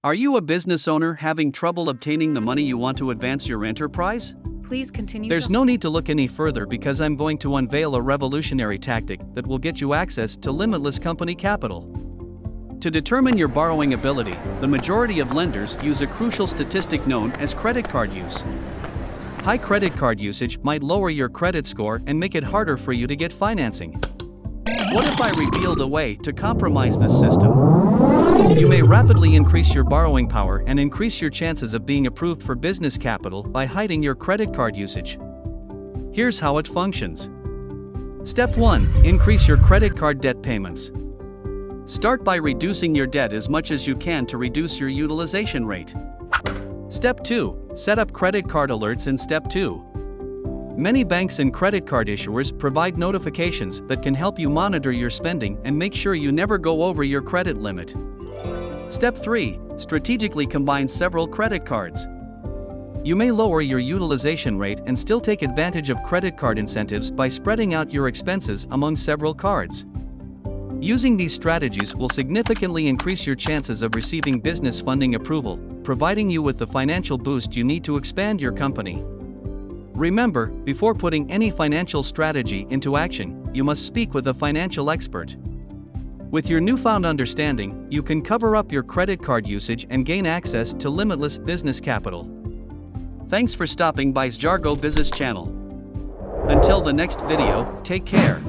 Are you a business owner having trouble obtaining the money you want to advance your enterprise? Please continue. There's no need to look any further because I'm going to unveil a revolutionary tactic that will get you access to limitless company capital. To determine your borrowing ability, the majority of lenders use a crucial statistic known as credit card use. High credit card usage might lower your credit score and make it harder for you to get financing. What if I revealed a way to compromise this system? You may rapidly increase your borrowing power and increase your chances of being approved for business capital by hiding your credit card usage. Here's how it functions. Step 1. Increase your credit card debt payments. Start by reducing your debt as much as you can to reduce your utilization rate. Step 2. Set up credit card alerts in Step 2. Many banks and credit card issuers provide notifications that can help you monitor your spending and make sure you never go over your credit limit. Step 3. Strategically combine several credit cards. You may lower your utilization rate and still take advantage of credit card incentives by spreading out your expenses among several cards. Using these strategies will significantly increase your chances of receiving business funding approval, providing you with the financial boost you need to expand your company. Remember, before putting any financial strategy into action, you must speak with a financial expert. With your newfound understanding, you can cover up your credit card usage and gain access to limitless business capital. Thanks for stopping by Jargo Business Channel. Until the next video, take care.